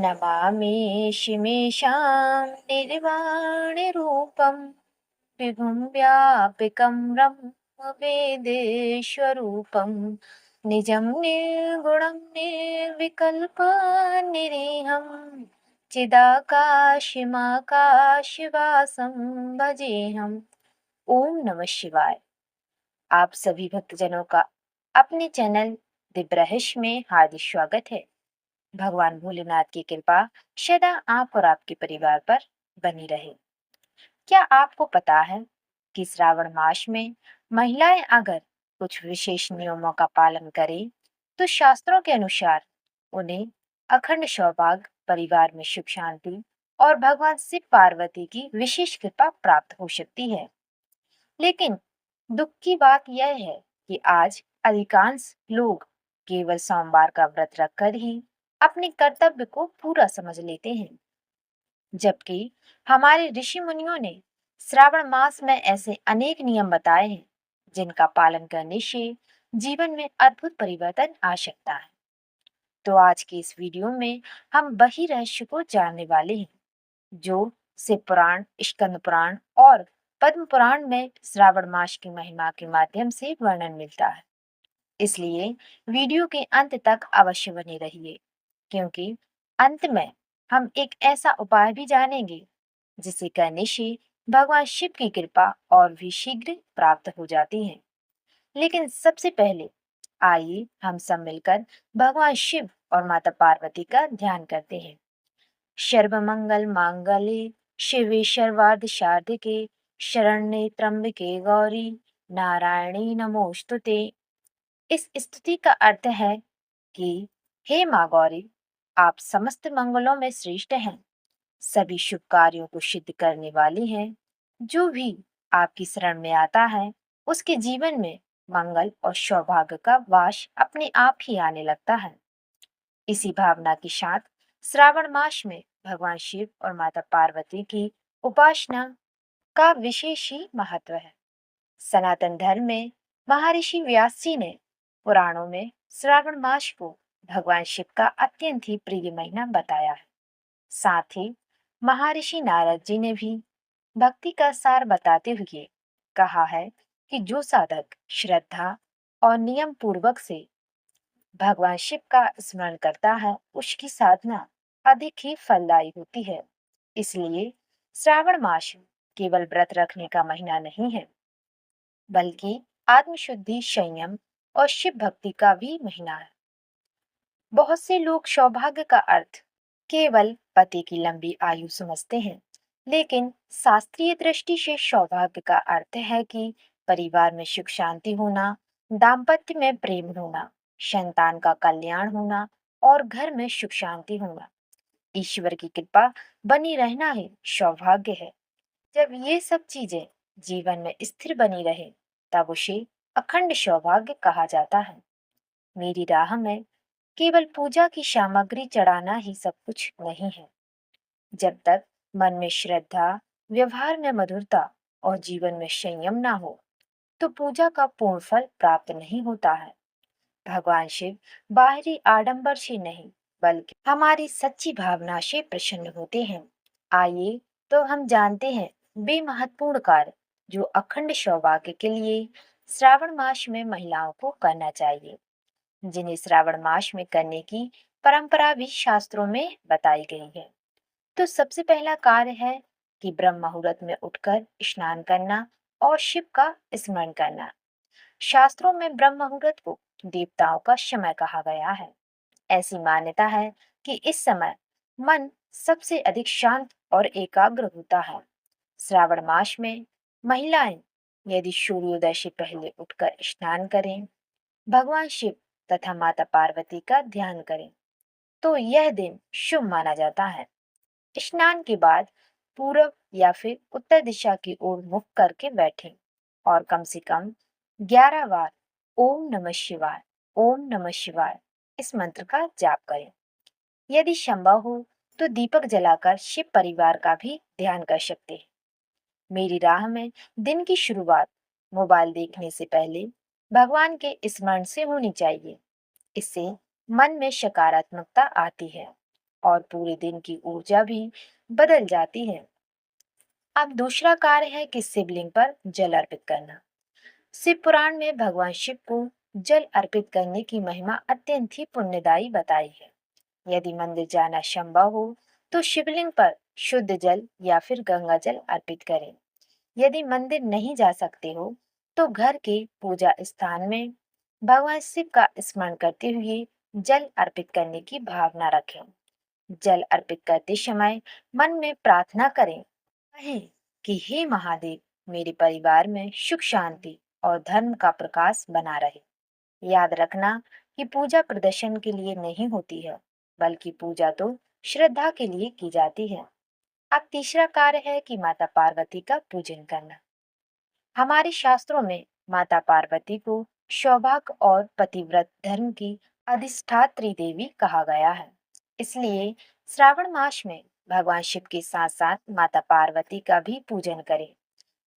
नमामि शिमेशां निर्वाणरूपं विभुं व्यापिकं ब्रह्मवेदेश्वरूपं निजं निर्गुणं निर्विकल्पनिरीहं चिदाकाशमाकाशवासं भजेऽहम्। ओम नमः शिवाय। आप सभी भक्तजनों का अपने चैनल दिव्य रहस्य में हार्दिक स्वागत है। भगवान भोलेनाथ की कृपा सदा आप और आपके परिवार पर बनी रहे। क्या आपको पता है कि श्रावण मास में महिलाएं अगर कुछ विशेष नियमों का पालन करें तो शास्त्रों के अनुसार उन्हें अखंड सौभाग्य, परिवार में सुख शांति और भगवान शिव पार्वती की विशेष कृपा प्राप्त हो सकती है। लेकिन दुख की बात यह है कि आज अधिकांश लोग केवल सोमवार का व्रत रखकर ही अपने कर्तव्य को पूरा समझ लेते हैं, जबकि हमारे ऋषि मुनियों ने श्रावण मास में ऐसे अनेक नियम बताए हैं जिनका पालन करने से जीवन में अद्भुत परिवर्तन आ सकता है। तो आज की इस वीडियो में हम वही रहस्य को जानने वाले हैं जो शिव पुराण, स्कंद पुराण और पद्म पुराण में श्रावण मास की महिमा के माध्यम से वर्णन मिलता है। इसलिए वीडियो के अंत तक अवश्य बने रहिए, क्योंकि अंत में हम एक ऐसा उपाय भी जानेंगे जिसे करने से भगवान शिव की कृपा और भी शीघ्र प्राप्त हो जाती है। लेकिन सबसे पहले आइए हम सब मिलकर भगवान शिव और माता पार्वती का ध्यान करते हैं। सर्वमंगल मांगल्ये शिवे सर्वार्थ साधिके शरण्ये त्र्यंबके गौरी नारायणी नमोस्तुते। इस स्तुति का अर्थ है कि हे माँ गौरी, आप समस्त मंगलों में श्रेष्ठ हैं, सभी शुभ कार्यों को सिद्ध करने वाली हैं। जो भी आपकी शरण में आता है उसके जीवन में मंगल और सौभाग्य का वास अपने आप ही आने लगता है। इसी भावना के साथ श्रावण मास में भगवान शिव और माता पार्वती की उपासना का विशेष ही महत्व है। सनातन धर्म में महर्षि व्यास जी ने पुराणों में श्रावण मास को भगवान शिव का अत्यंत ही प्रिय महीना बताया है। साथ ही महर्षि नारद जी ने भी भक्ति का सार बताते हुए कहा है कि जो साधक श्रद्धा और नियम पूर्वक से भगवान शिव का स्मरण करता है उसकी साधना अधिक ही फलदायी होती है। इसलिए श्रावण मास केवल व्रत रखने का महीना नहीं है, बल्कि आत्मशुद्धि, संयम और शिव भक्ति का भी महीना है। बहुत से लोग सौभाग्य का अर्थ केवल पति की लंबी आयु समझते हैं, लेकिन शास्त्रीय दृष्टि से सौभाग्य का अर्थ है कि परिवार में सुख शांति होना, दाम्पत्य में प्रेम होना, संतान का कल्याण होना और घर में सुख शांति होना। ईश्वर की कृपा बनी रहना ही सौभाग्य है। जब ये सब चीजें जीवन में स्थिर बनी रहे तब उसे अखंड सौभाग्य कहा जाता है। मेरी राह में केवल पूजा की सामग्री चढ़ाना ही सब कुछ नहीं है। जब तक मन में श्रद्धा, व्यवहार में मधुरता और जीवन में संयम ना हो तो पूजा का पूर्ण फल प्राप्त नहीं होता है। भगवान शिव बाहरी आडंबर से नहीं, बल्कि हमारी सच्ची भावना से प्रसन्न होते हैं। आइए तो हम जानते हैं वे महत्वपूर्ण कार्य जो अखंड सौभाग्य के लिए श्रावण मास में महिलाओं को करना चाहिए, जिन्हें श्रावण मास में करने की परंपरा भी शास्त्रों में बताई गई है। तो सबसे पहला कार्य है कि ब्रह्म मुहूर्त में उठकर स्नान करना और शिव का स्मरण करना। शास्त्रों में ब्रह्म मुहूर्त को देवताओं का समय कहा गया है। ऐसी मान्यता है कि इस समय मन सबसे अधिक शांत और एकाग्र होता है। श्रावण मास में महिलाएं यदि सूर्योदय से पहले उठकर स्नान करें, भगवान शिव तथा माता पार्वती का ध्यान करें, तो यह दिन शुभ माना जाता है। स्नान के बाद पूर्व या फिर उत्तर दिशा की ओर मुख करके बैठें और कम से कम 11 बार ओम नमः शिवाय, ओम नमः शिवाय इस मंत्र का जाप करें। यदि संभव हो तो दीपक जलाकर शिव परिवार का भी ध्यान कर सकते हैं। मेरी राह में दिन की शुरुआत मोबाइल देखने से पहले भगवान के स्मरण से होनी चाहिए। इससे मन में सकारात्मकता आती है और पूरे दिन की ऊर्जा भी बदल जाती है। अब दूसरा कार्य है कि शिवलिंग पर जल अर्पित करना। शिव पुराण में भगवान शिव को जल अर्पित करने की महिमा अत्यंत ही पुण्यदायी बताई है। यदि मंदिर जाना संभव हो तो शिवलिंग पर शुद्ध जल या फिर गंगा जल अर्पित करें। यदि मंदिर नहीं जा सकते हो तो घर के पूजा स्थान में भगवान शिव का स्मरण करते हुए जल अर्पित करने की भावना रखें। जल अर्पित करते समय मन में प्रार्थना करें, कहें कि हे महादेव, मेरे परिवार में सुख शांति और धर्म का प्रकाश बना रहे। याद रखना कि पूजा प्रदर्शन के लिए नहीं होती है, बल्कि पूजा तो श्रद्धा के लिए की जाती है। अब तीसरा कार्य है कि माता पार्वती का पूजन करना। हमारे शास्त्रों में माता पार्वती को सौभाग्य और पतिव्रत धर्म की अधिष्ठात्री देवी कहा गया है। इसलिए श्रावण मास में भगवान शिव के साथ साथ माता पार्वती का भी पूजन करें।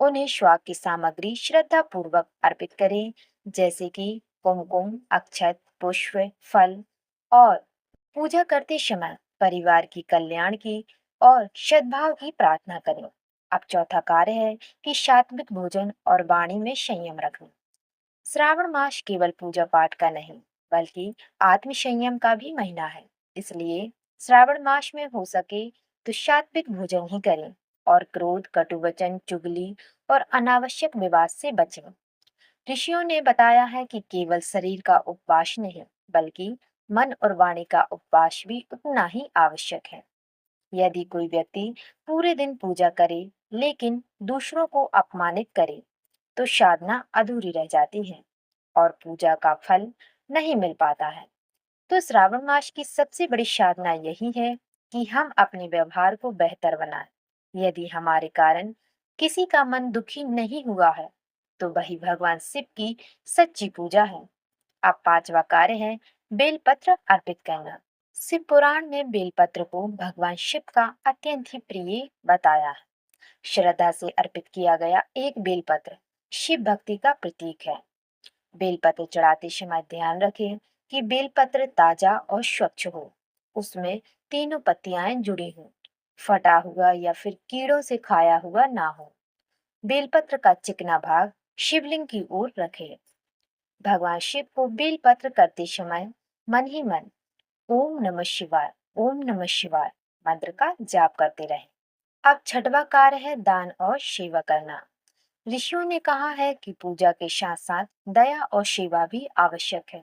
उन्हें स्वाग की सामग्री श्रद्धा पूर्वक अर्पित करें, जैसे कि कुमकुम, अक्षत, पुष्प, फल, और पूजा करते समय परिवार की कल्याण की और सद्भाव की प्रार्थना करें। अब चौथा कार्य है कि सात्विक भोजन और वाणी में संयम रखना। श्रावण मास केवल पूजा पाठ का नहीं, बल्कि आत्म संयम का भी महीना है। इसलिए श्रावण मास में हो सके तो सात्विक भोजन ही करें और क्रोध, कटुवचन, चुगली और अनावश्यक विवाद से बचें। ऋषियों ने बताया है कि केवल शरीर का उपवास नहीं, बल्कि मन और वाणी का उपवास भी उतना ही आवश्यक है। यदि कोई व्यक्ति पूरे दिन पूजा करे लेकिन दूसरों को अपमानित करे तो साधना अधूरी रह जाती है और पूजा का फल नहीं मिल पाता है। तो श्रावण मास की सबसे बड़ी साधना यही है कि हम अपने व्यवहार को बेहतर बनाएं। यदि हमारे कारण किसी का मन दुखी नहीं हुआ है तो वही भगवान शिव की सच्ची पूजा है। अब पांचवा कार्य है बेलपत्र अर्पित करना। शिव पुराण में बेलपत्र को भगवान शिव का अत्यंत ही प्रिय बताया है। श्रद्धा से अर्पित किया गया एक बेलपत्र शिव भक्ति का प्रतीक है। बेलपत्र चढ़ाते समय ध्यान रखें कि बेलपत्र ताजा और स्वच्छ हो, उसमें तीनों पत्तियां जुड़ी हों, फटा हुआ या फिर कीड़ों से खाया हुआ ना हो। बेलपत्र का चिकना भाग शिवलिंग की ओर रखें। भगवान शिव को बेलपत्र करते समय मन ही मन ओम नमः शिवाय, ओम नमः शिवाय मंत्र का जाप करते रहें। अब छठवां कार्य है दान और सेवा करना। ऋषियों ने कहा है कि पूजा के साथ साथ दया और सेवा भी आवश्यक है।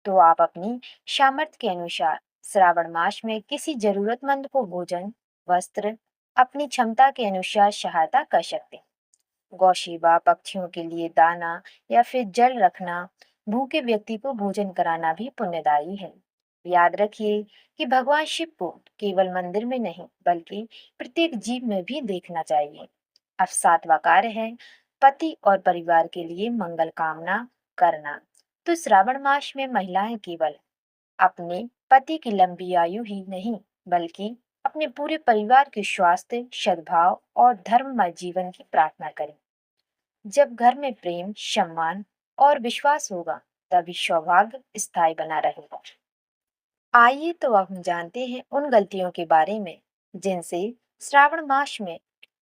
तो आप अपनी सामर्थ्य के अनुसार श्रावण मास में किसी जरूरतमंद को भोजन, वस्त्र, अपनी क्षमता के अनुसार सहायता कर सकते हैं। गौ सेवा, पक्षियों के लिए दाना या फिर जल रखना, भूखे व्यक्ति को भोजन कराना भी पुण्यदायी है। याद रखिए कि भगवान शिव को केवल मंदिर में नहीं, बल्कि प्रत्येक जीव में भी देखना चाहिए। अब सातवां कार्य है पति और परिवार के लिए मंगल कामना करना। तो श्रावण मास में महिलाएं केवल अपने पति की लंबी आयु ही नहीं, बल्कि अपने पूरे परिवार के स्वास्थ्य, सद्भाव और धर्ममय जीवन की प्रार्थना करें। जब घर में प्रेम, सम्मान और विश्वास होगा, तभी सौभाग्य स्थायी बना रहेगा। आइए तो अब हम जानते हैं उन गलतियों के बारे में जिनसे श्रावण मास में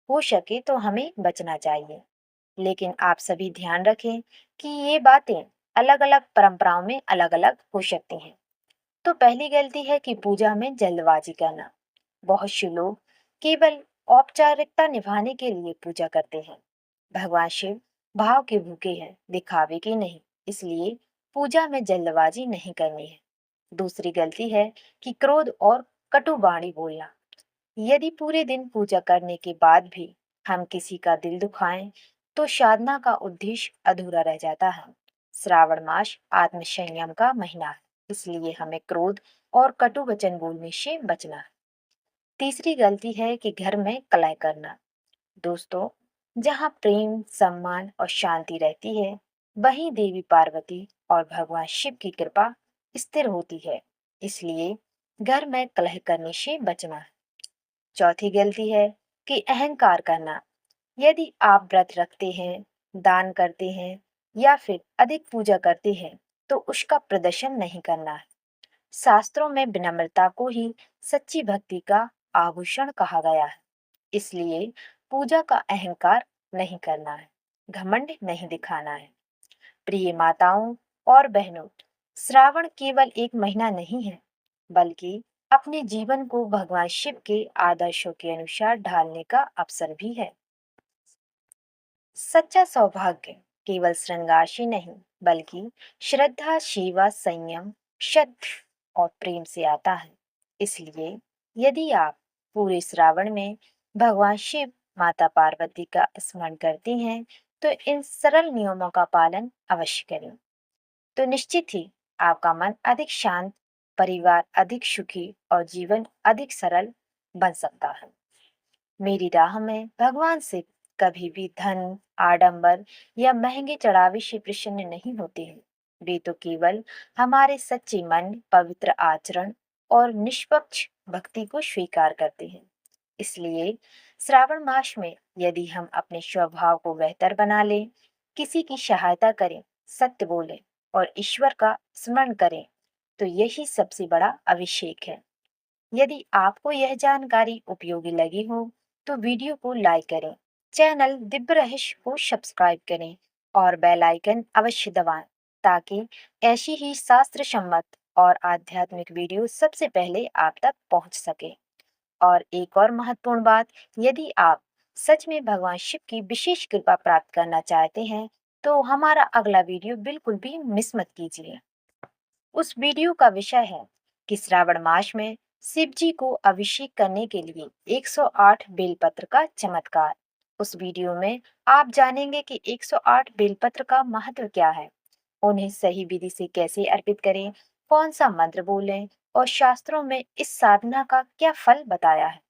हो सके तो हमें बचना चाहिए। लेकिन आप सभी ध्यान रखें कि ये बातें अलग अलग परंपराओं में अलग अलग हो सकती हैं। तो पहली गलती है कि पूजा में जल्दबाजी करना। बहुत से लोग केवल औपचारिकता निभाने के लिए पूजा करते हैं। भगवान शिव भाव के भूखे हैं, दिखावे के नहीं। इसलिए पूजा में जल्दबाजी नहीं करनी है। दूसरी गलती है कि क्रोध और कटु वाणी बोलना। यदि पूरे दिन पूजा करने के बाद भी हम किसी का दिल दुखाएं तो साधना का उद्देश्य अधूरा रह जाता है। श्रावण मास आत्म संयम का महीना है, इसलिए हमें क्रोध और कटु वचन बोलने से बचना है। तीसरी गलती है कि घर में कलह करना। दोस्तों, जहाँ प्रेम, सम्मान और शांति रहती है, वहीं देवी पार्वती और भगवान शिव की कृपा स्थिर होती है। इसलिए घर में कलह करने से बचना है। चौथी गलती है कि अहंकार करना। यदि आप व्रत रखते हैं, दान करते हैं या फिर अधिक पूजा करते हैं, तो उसका प्रदर्शन नहीं करना है। शास्त्रों में विनम्रता को ही सच्ची भक्ति का आभूषण कहा गया है। इसलिए पूजा का अहंकार नहीं करना है, घमंड नहीं दिखाना है। प्रिय माताओं और बहनों, श्रावण केवल एक महीना नहीं है, बल्कि अपने जीवन को भगवान शिव के आदर्शों के अनुसार ढालने का अवसर भी है। सच्चा सौभाग्य केवल श्रृंगार से नहीं, बल्कि श्रद्धा, सेवा, संयम, श्रद्ध और प्रेम से आता है। इसलिए यदि आप पूरे श्रावण में भगवान शिव, माता पार्वती का स्मरण करती हैं, तो इन सरल नियमों का पालन अवश्य करें। तो निश्चित ही आपका मन अधिक शांत, परिवार अधिक सुखी और जीवन अधिक सरल बन सकता है। मेरी राह में भगवान से कभी भी धन, आडंबर या महंगे चढ़ावे से प्रसन्न नहीं होते हैं। वे तो केवल हमारे सच्चे मन, पवित्र आचरण और निष्पक्ष भक्ति को स्वीकार करते हैं। इसलिए श्रावण मास में यदि हम अपने स्वभाव को बेहतर बना लें, किसी की सहायता करें, सत्य बोलें और ईश्वर का स्मरण करें, तो यही सबसे बड़ा अभिषेक है। यदि आपको यह जानकारी उपयोगी लगी हो, तो वीडियो को लाइक करें, चैनल दिव्य रहस्य को सब्सक्राइब करें और बेल आइकन अवश्य दबाएं, ताकि ऐसी ही शास्त्र सम्मत और आध्यात्मिक वीडियो सबसे पहले आप तक पहुंच सके। और एक और महत्वपूर्ण बात, यदि आप सच में भगवान शिव की विशेष कृपा प्राप्त करना चाहते हैं, तो हमारा अगला वीडियो बिल्कुल भी मिस मत कीजिए। उस वीडियो का विषय है कि श्रावण मास में शिव जी को अभिषेक करने के लिए 108 बेलपत्र का चमत्कार। उस वीडियो में आप जानेंगे कि 108 बेलपत्र का महत्व क्या है, उन्हें सही विधि से कैसे अर्पित करें, कौन सा मंत्र बोलें और शास्त्रों में इस साधना का क्या फल बताया है।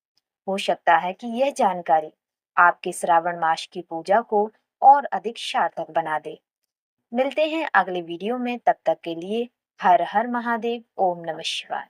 हो सकता है कि यह जानकारी आपके श्रावण मास की पूजा को और अधिक सार्थक बना दे। मिलते हैं अगले वीडियो में, तब तक के लिए हर हर महादेव, ओम नमः शिवाय।